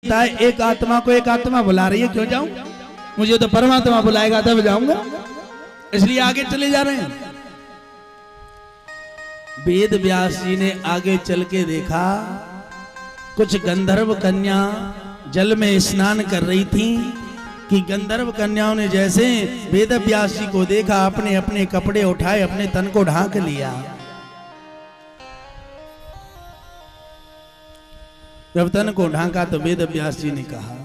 लगता है एक आत्मा को एक आत्मा बुला रही है, क्यों जाऊं? मुझे तो परमात्मा बुलाएगा तब जाऊंगा, इसलिए आगे चले जा रहे हैं। वेद व्यास जी ने आगे चल के देखा, कुछ गंधर्व कन्या जल में स्नान कर रही थी कि गंधर्व कन्याओं ने जैसे वेद व्यास जी को देखा, अपने अपने कपड़े उठाए, अपने तन को ढांक लिया। जब तन को ढांका तो वेद व्यास जी ने कहा,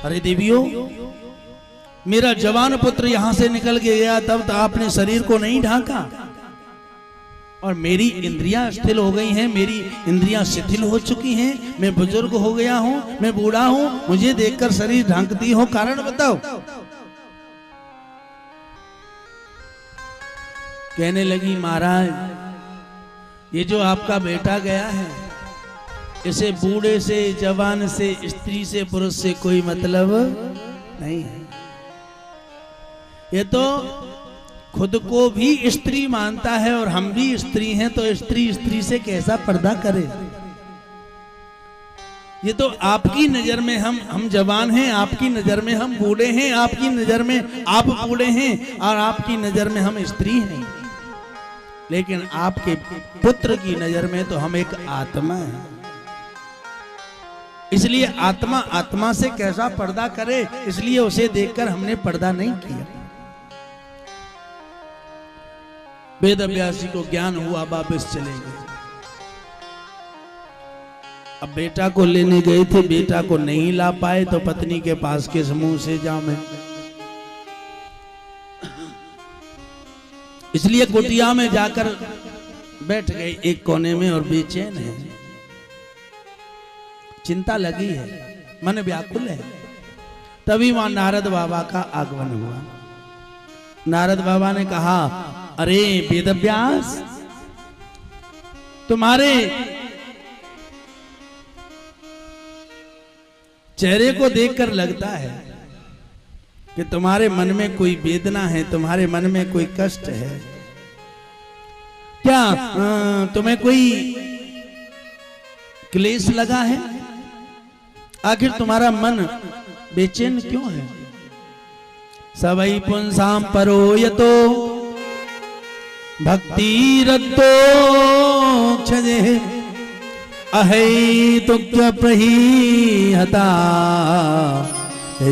अरे देवियों, मेरा जवान पुत्र यहां से निकल के गया, तब तो आपने शरीर को नहीं ढांका, और मेरी इंद्रियां शिथिल हो गई हैं, मेरी इंद्रियां शिथिल हो चुकी हैं, मैं बुजुर्ग हो गया हूं, मैं बूढ़ा हूं, मुझे देखकर शरीर ढांकती हो, कारण बताओ। कहने लगी, महाराज, ये जो आपका बेटा गया है, इसे बूढ़े से, जवान से, स्त्री से, पुरुष से कोई मतलब नहीं है। ये तो खुद को भी स्त्री मानता है और हम भी स्त्री हैं, तो स्त्री स्त्री से कैसा पर्दा करे? ये तो आपकी नजर में हम जवान हैं, आपकी नजर में हम बूढ़े हैं, आपकी नजर में आप बूढ़े हैं, और आपकी नजर में हम स्त्री हैं, लेकिन आपके पुत्र की नजर में तो हम एक आत्मा हैं। इसलिए आत्मा आत्मा से कैसा पर्दा करे, इसलिए उसे देखकर हमने पर्दा नहीं किया। वेद व्यास जी को ज्ञान हुआ, वापस चले गए। अब बेटा को लेने गए थे, बेटा को नहीं ला पाए, तो पत्नी के पास किस मुंह से जाऊं मैं? इसलिए कुटिया में जाकर बैठ गए एक कोने में और बेचैन है, चिंता लगी है, मन व्याकुल है। तभी वहां नारद बाबा का आगमन हुआ। नारद बाबा ने कहा, अरे वेदव्यास, तुम्हारे चेहरे को देखकर लगता है कि तुम्हारे मन में कोई वेदना है, तुम्हारे मन में कोई कष्ट है। क्या तुम्हें कोई क्लेश लगा है? आखिर तुम्हारा मन बेचैन क्यों है? सवै पुंसाम परो यतो भक्ति रत्तो क्षजे अहेतुक्य प्रहीहता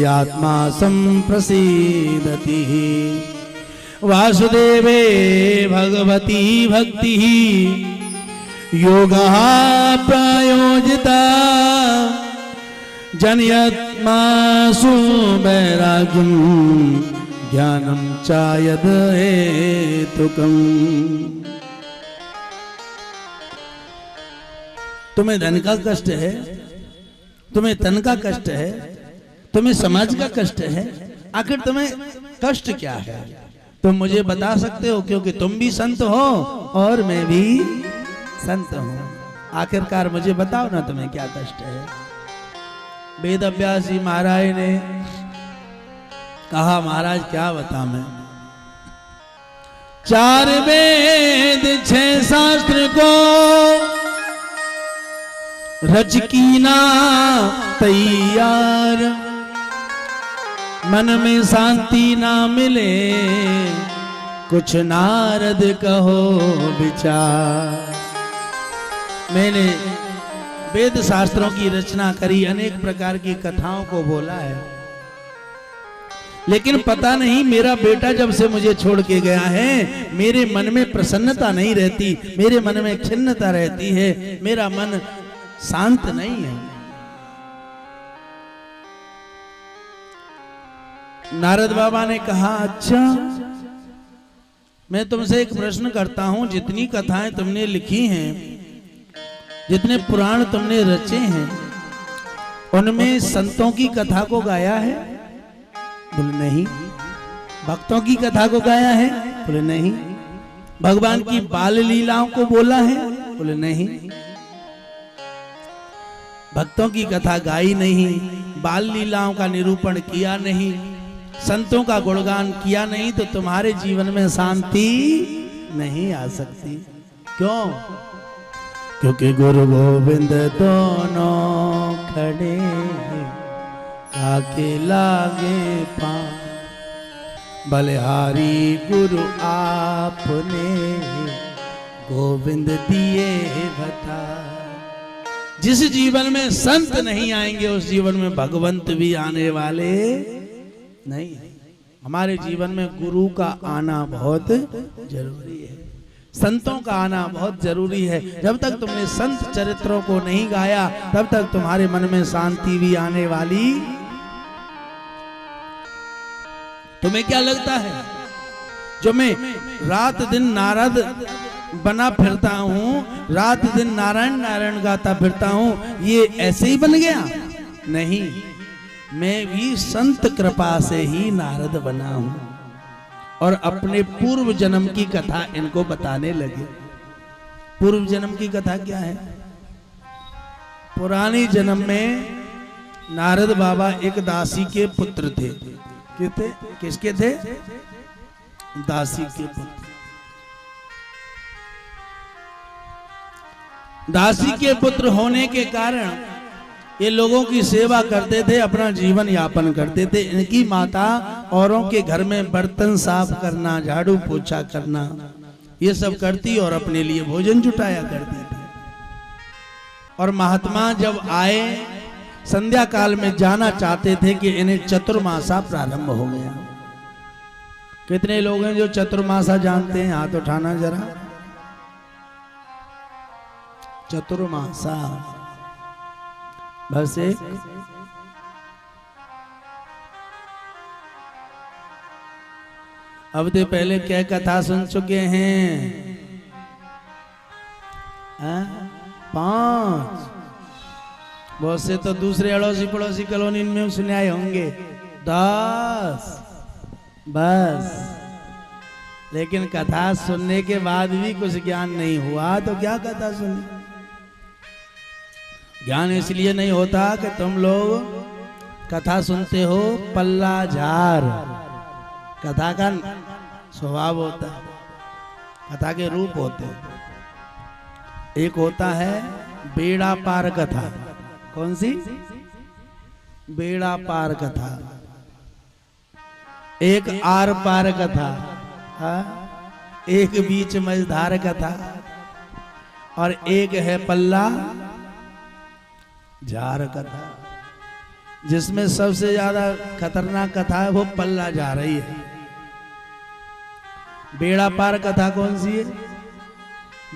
आत्मा संप्रसीदति वासुदेवे भगवती भक्ति योगः प्रयोजिता जनयत्मासु वैराग्यं ज्ञानम चायद हेतुकम्। तुम्हें धन का कष्ट है, तुम्हें तन का कष्ट है, तुम्हें समाज का कष्ट है, आखिर तुम्हें कष्ट क्या है? तुम मुझे बता सकते हो, क्योंकि तुम भी संत हो और मैं भी संत हूं। आखिरकार मुझे बताओ ना, तुम्हें क्या कष्ट है? वेद व्यास जी महाराज ने कहा, महाराज क्या बता मैं, 4 वेद 6 शास्त्र को रच कीना तैयार, मन में शांति ना मिले कुछ नारद कहो विचार। मैंने वेद शास्त्रों की रचना करी, अनेक प्रकार की कथाओं को बोला है, लेकिन पता नहीं मेरा बेटा जब से मुझे छोड़ के गया है, मेरे मन में प्रसन्नता नहीं रहती, मेरे मन में खिन्नता रहती है, मेरा मन शांत नहीं है। नारद बाबा ने कहा, अच्छा मैं तुमसे एक प्रश्न करता हूं, जितनी कथाएं तुमने लिखी हैं, जितने पुराण तुमने रचे हैं, उनमें संतों की कथा को गाया है? बोले नहीं। भक्तों की कथा को गाया है? बोले नहीं। भगवान की बाल लीलाओं को बोला है? बोले नहीं। भक्तों की कथा गाई नहीं, बाल लीलाओं का निरूपण किया नहीं, संतों का गुणगान किया नहीं, तो तुम्हारे जीवन में शांति नहीं आ सकती। क्यों? क्योंकि गुरु गोविंद दोनों खड़े काके लागे पाँव। बलिहारी गुरु आपने गोविंद दिए बता। जिस जीवन में संत नहीं आएंगे उस जीवन में भगवंत भी आने वाले नहीं। हमारे जीवन में गुरु का आना बहुत जरूरी है, संतों का आना बहुत जरूरी है। जब तक तुमने संत चरित्रों को नहीं गाया तब तक तुम्हारे मन में शांति भी आने वाली। तुम्हें क्या लगता है जो मैं रात दिन नारद बना फिरता हूँ, रात दिन नारायण नारायण गाता फिरता हूँ, ये ऐसे ही बन गया? नहीं, मैं भी संत कृपा से ही नारद बना हूँ और अपने पूर्व जन्म की कथा इनको बताने लगे। पूर्व जन्म की कथा क्या है? पुरानी जन्म में नारद बाबा एक दासी के पुत्र थे। किसके थे? दासी के पुत्र। दासी के पुत्र होने के कारण ये लोगों की सेवा करते थे, अपना जीवन यापन करते थे। इनकी माता औरों के घर में बर्तन साफ करना, झाड़ू पोछा करना, ये सब करती और अपने लिए भोजन जुटाया करती थी। और महात्मा जब आए संध्या काल में जाना चाहते थे कि इन्हें चतुर्मासा प्रारंभ हो गया। कितने लोग हैं जो चतुर्मासा जानते हैं? हाथ उठाना जरा। चतुर्मासा बस एक। अब तो पहले क्या कथा सुन चुके हैं? 5। बहुत से तो दूसरे अड़ोसी पड़ोसी कॉलोनी में सुने आए होंगे 10 बस। लेकिन कथा सुनने के बाद भी कुछ ज्ञान नहीं हुआ तो क्या कथा सुनी? ज्ञान इसलिए नहीं होता कि तुम लोग कथा सुनते हो पल्ला झार। कथा का स्वभाव होता है, कथा के रूप होते हैं। एक होता है बेड़ा पार कथा। कौन सी? बेड़ा पार कथा। एक आर पार कथा, एक बीच मझधार कथा और एक है पल्ला झार कथा। जिसमें सबसे ज्यादा खतरनाक कथा है वो पल्ला जा रही है। बेड़ा पार कथा कौन सी है?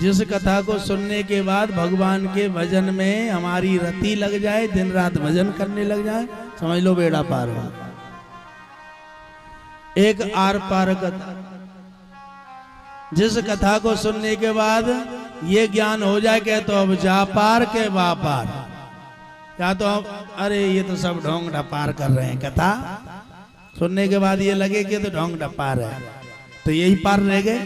जिस कथा को सुनने के बाद भगवान के भजन में हमारी रति लग जाए, दिन रात भजन करने लग जाए, समझ लो बेड़ा पार हो। एक आर पार कथा, जिस कथा को सुनने के बाद ये ज्ञान हो जाए कि तो अब जा पार के बा पार, या तो अरे ये तो सब ढोंग ढपार कर रहे हैं। कथा सुनने के बाद ये लगे कि तो ढोंग ढपार है, तो यही पार रह गए।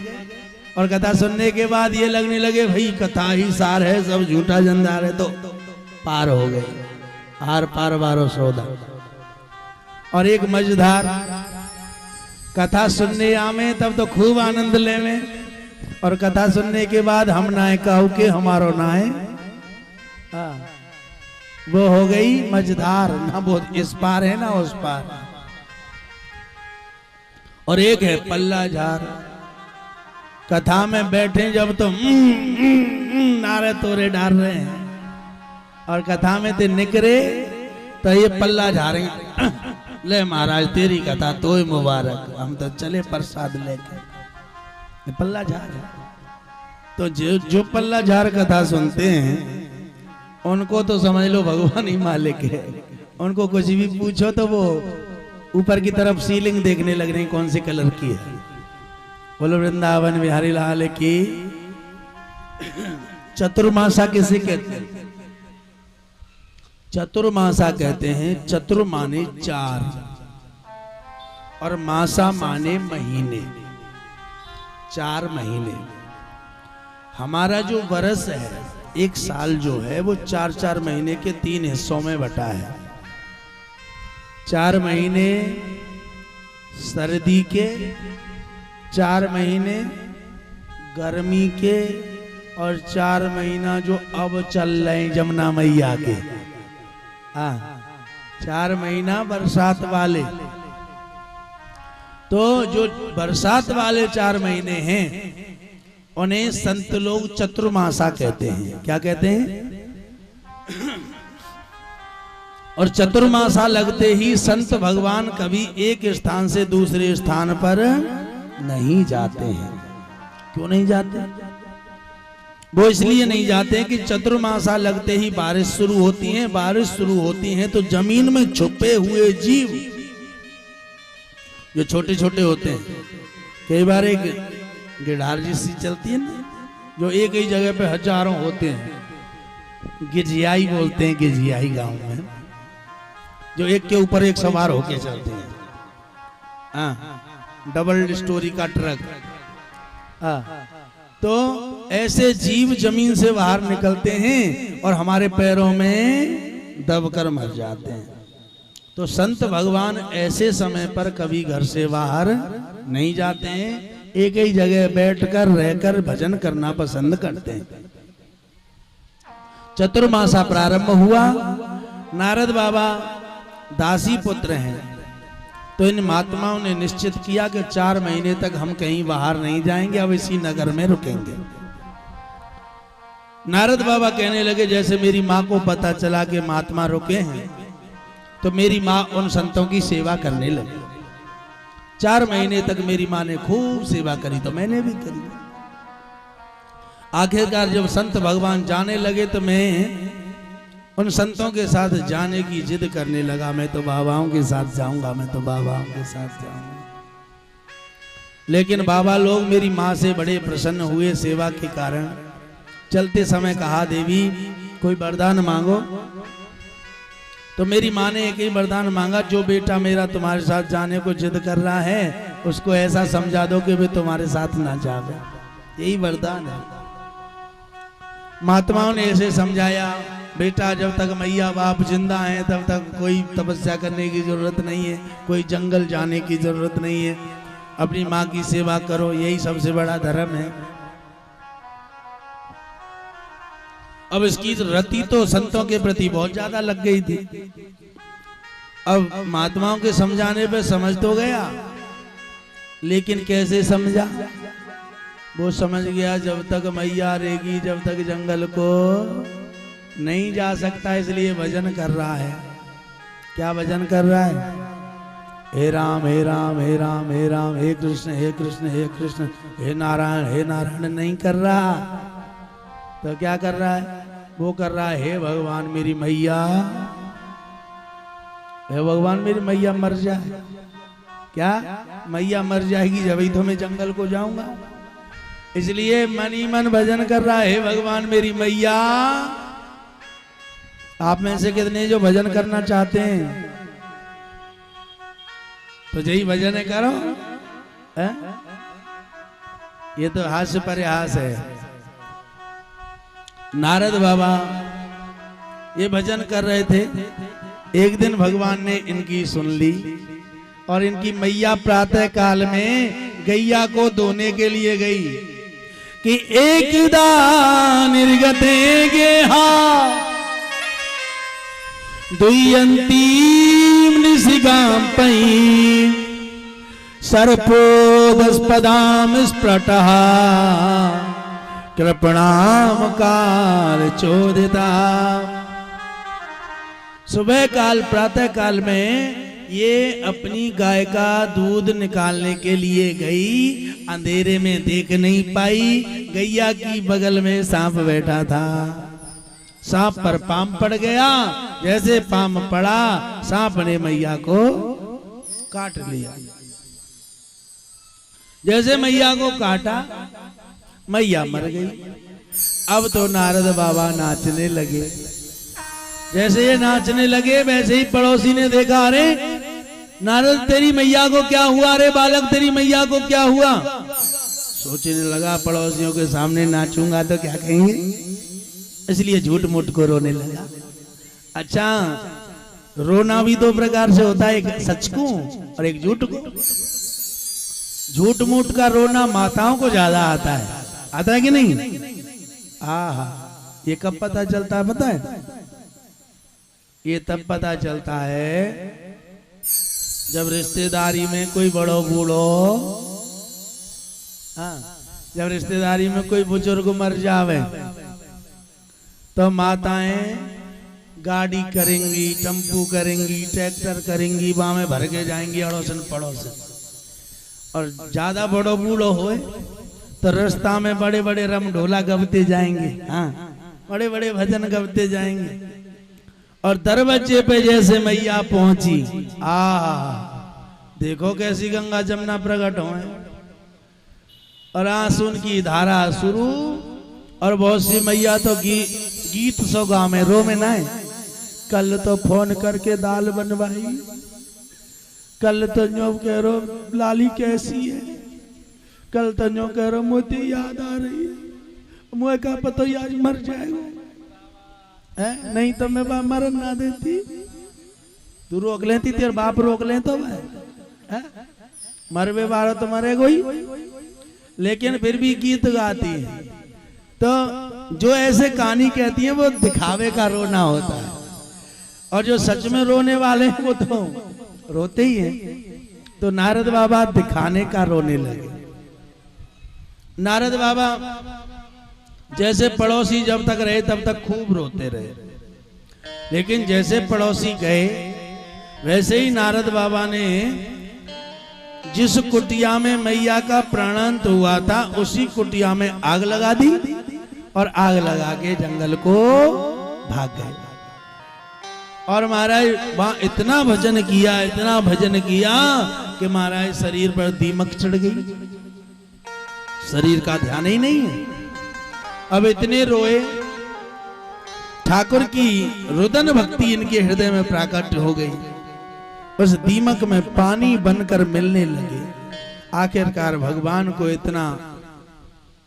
और कथा सुनने के बाद ये लगने लगे भाई कथा ही सार है, सब झूठा जंदार है, तो पार हो गए। आर पार बारो सौदा। और एक मझधार, कथा सुनने आवे तब तो खूब आनंद ले में, और कथा सुनने के बाद हम नाए कहू के हमारो नाए, वो हो गई मझधार। ना वो इस पार है ना उस पार। और एक है पल्ला झार। कथा में बैठे जब तो नारे तोरे डाल रहे हैं, और कथा में ते निकरे तो ये पल्ला झारेंगे। ले महाराज तेरी कथा तो ही मुबारक, हम तो चले प्रसाद लेके। पल्ला झार है। तो जो पल्ला झार कथा सुनते हैं उनको तो समझ लो भगवान ही मालिक है। उनको कुछ भी पूछो तो वो ऊपर की तरफ सीलिंग देखने लग रही कौन से कलर की है। बोलो वृंदावन बिहारी लाल की। चतुर्मासा किसे कहते हैं? चतुर्मासा कहते हैं, चतुर माने 4 और मासा माने महीने, 4 महीने। हमारा जो वर्ष है, एक साल जो है वो 4-4 महीने के 3 हिस्सों में बटा है। 4 महीने सर्दी के, 4 महीने गर्मी के, और 4 महीना जो अब चल रहे हैं जमुना मैया के। 4 महीना बरसात वाले। तो जो बरसात वाले 4 महीने हैं उन्हें संत लोग चतुर्मासा कहते हैं। क्या कहते हैं? और चतुर्मासा लगते ही संत भगवान कभी एक स्थान से दूसरे स्थान पर नहीं जाते हैं। क्यों नहीं जाते? वो इसलिए नहीं जाते कि चतुर्मासा लगते ही बारिश शुरू होती है। बारिश शुरू होती है तो जमीन में छुपे हुए जीव जो छोटे छोटे होते हैं, कई बार एक गिरधार जिससी चलती है ना, जो एक ही जगह पे हजारों होते हैं, गिरजियाई बोलते हैं, गिरजियाई गांव में, जो एक के ऊपर एक सवार होके चलते हैं। डबल स्टोरी का ट्रक। तो ऐसे जीव जमीन से बाहर निकलते हैं और हमारे पैरों में दबकर मर जाते हैं। तो संत भगवान ऐसे समय पर कभी घर से बाहर नहीं जाते हैं, एक ही जगह बैठकर रहकर भजन करना पसंद करते हैं। चतुर्मासा प्रारंभ हुआ। नारद बाबा दासी पुत्र हैं, तो इन महात्माओं ने निश्चित किया कि 4 महीने तक हम कहीं बाहर नहीं जाएंगे, अब इसी नगर में रुकेंगे। नारद बाबा कहने लगे, जैसे मेरी माँ को पता चला कि महात्मा रुके हैं, तो मेरी माँ उन संतों की सेवा करने लगी। 4 महीने तक मेरी माँ ने खूब सेवा करी, तो मैंने भी करी। आखिरकार जब संत भगवान जाने लगे तो मैं उन संतों के साथ जाने की जिद करने लगा। मैं तो बाबाओं के साथ जाऊंगा, मैं तो बाबाओं के साथ जाऊंगा। लेकिन बाबा लोग मेरी माँ से बड़े प्रसन्न हुए सेवा के कारण। चलते समय कहा, देवी कोई वरदान मांगो। तो मेरी माँ ने एक ही वरदान मांगा, जो बेटा मेरा तुम्हारे साथ जाने को जिद कर रहा है उसको ऐसा समझा दो कि वे तुम्हारे साथ ना जावे। यही वरदान है। महात्माओं ने ऐसे समझाया, बेटा जब तक मैया बाप जिंदा हैं तब तक कोई तपस्या करने की जरूरत नहीं है, कोई जंगल जाने की जरूरत नहीं है, अपनी माँ की सेवा करो, यही सबसे बड़ा धर्म है। अब इसकी रति तो संतों के प्रति बहुत ज्यादा लग गई थी। अब महात्माओं के समझाने पे समझ तो गया, लेकिन कैसे समझा? वो समझ गया जब तक मैया रहेगी, जब तक जंगल को नहीं जा सकता, इसलिए भजन कर रहा है। क्या भजन कर रहा है? हे राम हे राम हे राम हे राम, हे कृष्ण हे कृष्ण हे कृष्ण, हे नारायण नहीं कर रहा। तो क्या कर रहा है? वो कर रहा है, हे भगवान मेरी मैया, हे भगवान मेरी मैया मर जाए। क्या मैया मर जाएगी जब ही तो मैं जंगल को जाऊंगा, इसलिए मन ही मन भजन कर रहा है, हे भगवान मेरी मैया। आप में से कितने जो भजन करना चाहते हैं तो यही भजन है करो है? ये तो हास्य परिहास है। नारद बाबा ये भजन कर रहे थे। एक दिन भगवान ने इनकी सुन ली और इनकी मैया प्रातः काल में गैया को धोने के लिए गई कि एकदा निर्गते गेहा दुयंतीम निशिगाम पई सर्पोदस्पदाम स्प्रटः कृपणाम काल चोदिता। सुबह काल प्रातः काल में ये अपनी गाय का दूध निकालने के लिए गई, अंधेरे में देख नहीं पाई, गैया की बगल में सांप बैठा था। सांप पर पाम पड़ गया, जैसे पाम पड़ा सांप ने मैया को काट लिया। जैसे मैया को काटा मैया मर गई। अब तो नारद बाबा नाचने लगे। जैसे ये नाचने लगे वैसे ही पड़ोसी ने देखा, अरे नारद तेरी मैया को क्या हुआ, अरे बालक तेरी मैया को क्या हुआ। सोचने लगा पड़ोसियों के सामने नाचूंगा तो क्या कहेंगे, इसलिए झूठ मूठ को रोने लगा। अच्छा, रोना भी दो प्रकार से होता है, एक सच को और एक झूठ को। झूठ मूठ का रोना माताओं को ज्यादा आता है कि नहीं? ये कब पता चलता है पता है? ये तब पता चलता है जब रिश्तेदारी में कोई बड़ो बूढ़ो, हाँ, जब रिश्तेदारी में कोई बुजुर्ग मर जावे तो माताएं गाड़ी करेंगी, टेम्पू करेंगी, ट्रैक्टर करेंगी, वहां में भर के जाएंगी अड़ोसन पड़ोसन। और ज्यादा बड़ो बूढ़ो होए तो रास्ता में बड़े बड़े रम ढोला गबते जाएंगे, हाँ, बड़े बड़े भजन गबते जाएंगे। और दरवाजे पे जैसे मैया पहुंची, देखो कैसी गंगा जमुना प्रकट हुए और आंसू उनकी धारा शुरू। और बहुत सी मैया तो गीत सो गाँव में रो में ना है, कल तो फोन करके दाल बनवाई, कल तो न्यो कह रो लाली कैसी है, कल तो न्यो कह रो मोती याद आ रही है, मुझे का पता आज मर जाएगा है? नहीं तो मैं मरन ना देती, तू रोक लेती, तेरे बाप रोक ले तो है? मरवे बारो तो मरेगो ही, लेकिन फिर भी गीत गाती है। तो जो ऐसे कहानी कहती है वो दिखावे का रोना होता है, और जो सच में रोने वाले हैं वो तो रोते ही हैं। तो नारद बाबा दिखाने का रोने लगे। नारद बाबा जैसे पड़ोसी जब तक रहे तब तक खूब रोते रहे, लेकिन जैसे पड़ोसी गए वैसे ही नारद बाबा ने जिस कुटिया में मैया का प्राणांत हुआ था उसी कुटिया में आग लगा दी और आग लगा के जंगल को भाग गए। और महाराज वहां इतना भजन किया, इतना भजन किया कि महाराज शरीर पर दीमक चढ़ गई, शरीर का ध्यान ही नहीं है। अब इतने रोए, ठाकुर की रुदन भक्ति इनके हृदय में प्राकट हो गई, उस दीमक में पानी बनकर मिलने लगे। आखिरकार भगवान को इतना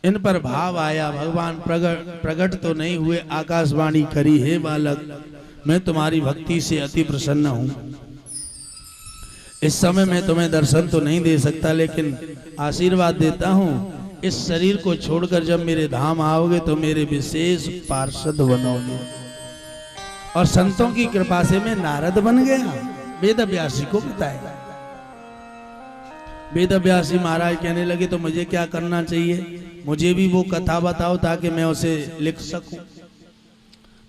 इन पर भाव आया, भगवान प्रकट तो नहीं हुए, आकाशवाणी करी, हे बालक मैं तुम्हारी भक्ति से अति प्रसन्न हूं, इस समय मैं तुम्हें दर्शन तो नहीं दे सकता लेकिन आशीर्वाद देता हूं, इस शरीर को छोड़कर जब मेरे धाम आओगे तो मेरे विशेष पार्षद बनोगे। और संतों की कृपा से मैं नारद बन गया, वेद व्यासी को बताया। वेद व्यासी महाराज कहने लगे तो मुझे क्या करना चाहिए, मुझे भी वो कथा बताओ ताकि मैं उसे लिख सकूं।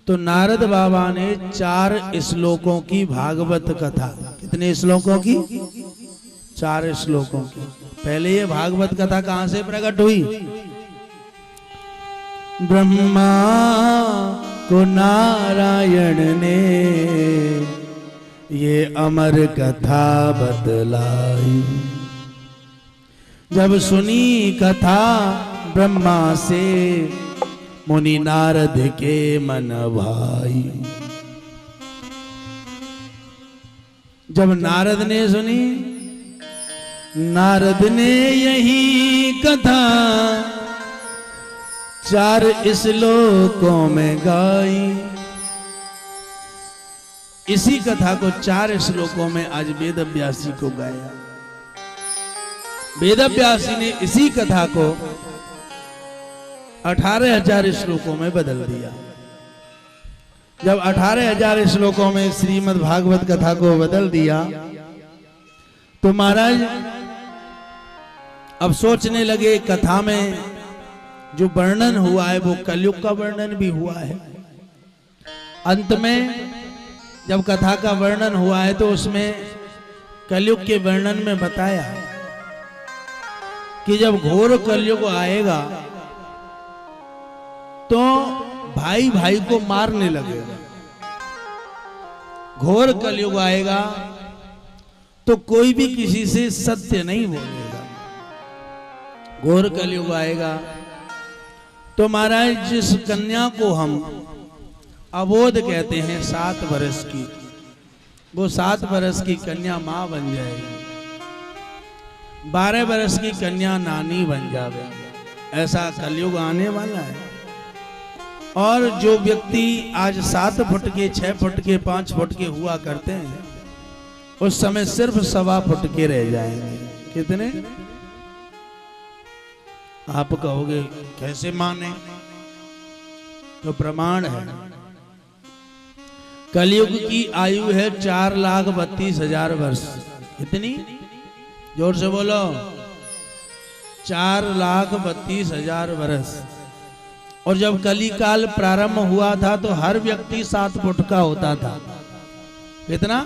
तो नारद बाबा ने 4 श्लोकों की भागवत कथा, कितने श्लोकों की? 4 श्लोकों की। पहले ये भागवत कथा कहां से प्रकट हुई? ब्रह्मा को नारायण ने ये अमर कथा बतलाई, जब सुनी कथा ब्रह्मा से मुनि नारद के मन भाई। जब नारद ने सुनी, नारद ने यही कथा 4 श्लोकों में गाई। इसी कथा को 4 श्लोकों में आज वेद व्यासी को गाया। वेद व्यासी ने इसी कथा को 18,000 श्लोकों में बदल दिया। जब 18,000 श्लोकों में श्रीमद् भागवत कथा को बदल दिया तो महाराज अब सोचने लगे, कथा में जो वर्णन हुआ है वो कलयुग का वर्णन भी हुआ है। अंत में जब कथा का वर्णन हुआ है तो उसमें कलयुग के वर्णन में बताया कि जब घोर कलयुग आएगा तो भाई भाई को मारने लगेगा। घोर कलयुग आएगा तो कोई भी किसी से सत्य नहीं बोलेगा। घोर कलयुग आएगा तो महाराज जिस कन्या को हम अबोध कहते हैं 7 वर्ष की, वो 7 वर्ष की कन्या मां बन जाएगी, 12 वर्ष की कन्या नानी बन जावे। ऐसा कलयुग आने वाला है। और जो व्यक्ति आज 7 फुट के, 6 फुट के, 5 फुट के हुआ करते हैं उस समय सिर्फ 1.25 फुट के रह जाएंगे। कितने? आप कहोगे कैसे माने? तो प्रमाण है। कलयुग की आयु है 4,32,000 वर्ष। कितनी? जोर से बोलो। 4,32,000 वर्ष। और जब कली काल प्रारंभ हुआ था तो हर व्यक्ति 7 फुट का होता था। कितना?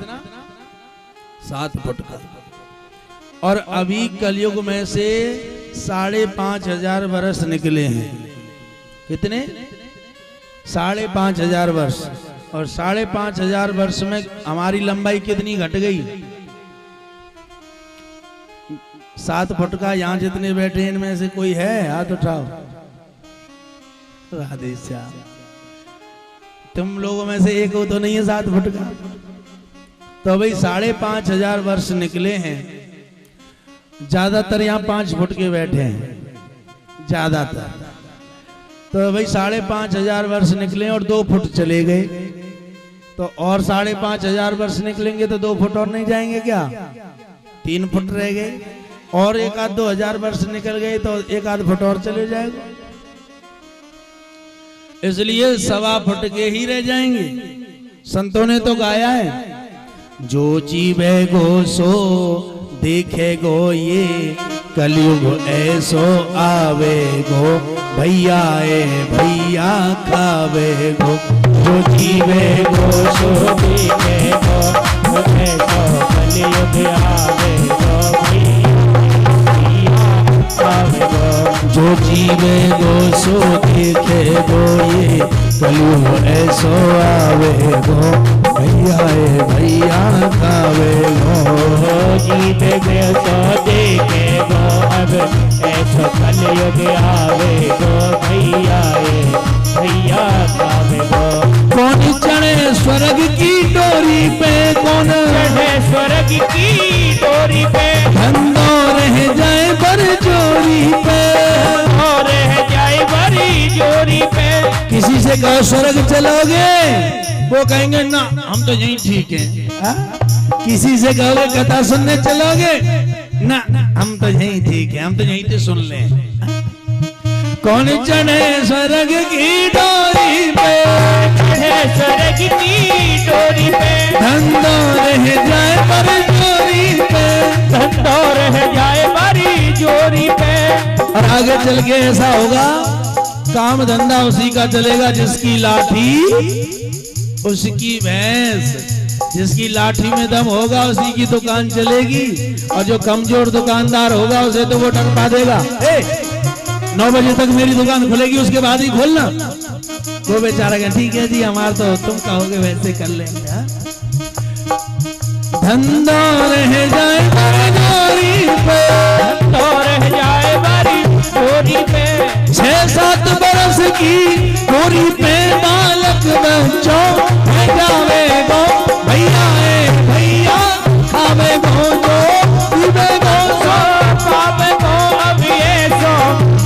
7 फुट का। और अभी कलयुग में से 5,500 वर्ष निकले हैं। कितने? 5,500 वर्ष। और 5,500 वर्ष में हमारी लंबाई कितनी घट गई? 7 फुट का। यहां जितने बैठे इनमें से कोई है? हाथ उठाओ। राधे श्याम। तुम लोगों में से एक हो तो नहीं है 7 फुट का? तो भाई 5,500 वर्ष निकले हैं। ज्यादातर यहाँ 5 फुट के बैठे हैं, ज्यादातर। तो भाई 5,500 वर्ष निकले और 2 फुट चले गए, तो और 5,500 वर्ष निकलेंगे तो 2 फुट और नहीं जाएंगे क्या? 3 फुट रह गए। और 1-2 वर्ष निकल गए तो 1-2 फुट और चले जाएगा। इसलिए 1.25 फुट के ही रह जाएंगे। संतों ने तो गाया है, जो जीवे गो सो देखे गो, ये कलयुग ऐसो आवे गो, भैया ए भैया खावे गो। जो जीवे गो सो देखे गो, ऐसो कलयुग आवे गो, जो जीवे गो सो देखे गो, ये कलयुग ऐसो आवे गो, भैया ए भैया खावे गो। जीवे गो सो देखे गो, अब ऐसो कलयुग आवे गो, भैया ए भैया खावे गो। कौन चढ़े स्वर्ग की डोरी पे, कौन चढ़े स्वर्ग की डोरी पे, धंधो रह जाए बर जोरी पे, और रह जाए बड़ी जोरी पे। किसी से कहो स्वर्ग चलोगे, वो कहेंगे ना हम तो यहीं ठीक हैं। किसी से कहोगे कथा सुनने चलोगे, ना हम तो यहीं ठीक है, हम तो यहीं से सुन लें। कौन चढ़े स्वर्ग की डोरी पे, चढ़े स्वर्ग की डोरी पे, धंधो रह जाए पर जोरी पे, धंधो रह जाए बड़ी जोरी पे। और आगे चल के ऐसा होगा, काम धंधा उसी का चलेगा जिसकी लाठी उसकी भैंस, जिसकी लाठी में दम होगा उसी की दुकान चलेगी। और जो कमजोर दुकानदार होगा उसे तो वो डरपा देगा, 9 बजे तक मेरी दुकान खुलेगी, उसके बाद ही खोलना। वो बेचारा कहे ठीक है जी, हमारा तो तुम कहोगे वैसे कर लेंगे। धंधो रह जाए बारी पे, धंधो रह जाए बारी चोरी पे, 6-7 बरस की चोरी पे बालक बच्चों जावे गो, भैया ए भैया खावे गो, जो पीवे गो सो पावे गो, अब ये सो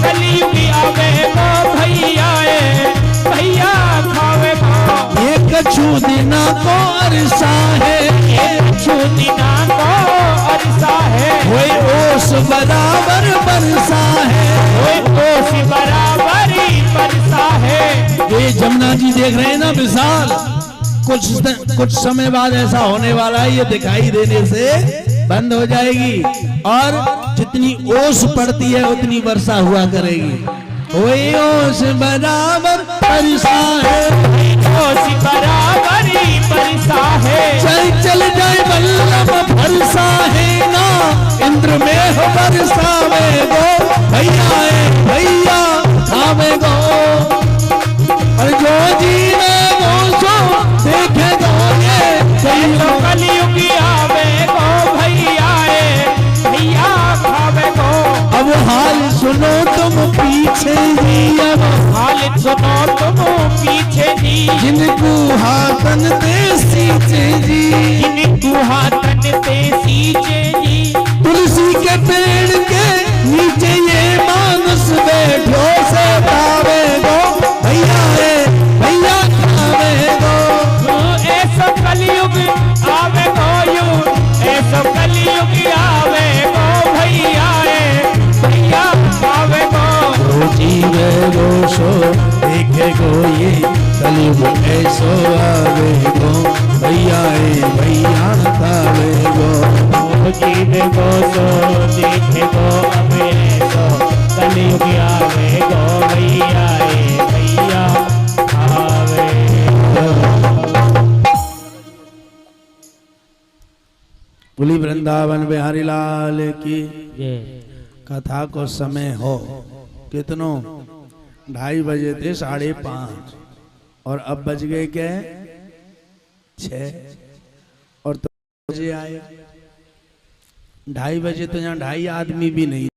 कलयुग आवे गो, भैया ए भैया खावे गो। ये कछु दिना को अरसा है, ये कछु दिना को अरसा है, कोई ओस बराबर बरसा है, कोई ओस बराबर ही बरसा है। ये जमुना जी देख रहे हैं ना विशाल, कुछ समय बाद ऐसा होने वाला है, ये दिखाई देने से बंद हो जाएगी और जितनी ओस पड़ती है उतनी वर्षा हुआ करेगी। वही ओस बराबर बरसा है, ओस बराबर ही बरसा है, चल जाए बल्लभ बरसा है ना, इंद्र में हो बरसावे गो, भैया ए भैया खावे गो। और जो जीवे गो सो देखे गो, ये कलयुग आवे गो, भैया ए भैया खावे गो। अब हाल सुनो तुम पीछे जी, अब हाल सुनो तुम पीछे जी, जिनको हाथन ते सींचे जी, जिनको हाथन ते सींचे जी, तुलसी के पेड़ के नीचे ये मानस गो तो दिखे गो अबे तो कलयुग आवे गो भैया भैया आवे बोली वृंदावन बिहारी लाल की जय। कथा को समय हो कितनो 2:30 बजे थे 5:30 और अब बज गए क्या 6 और तो बजे आए 2:30 बजे तो यहाँ 2.5 आदमी भी नहीं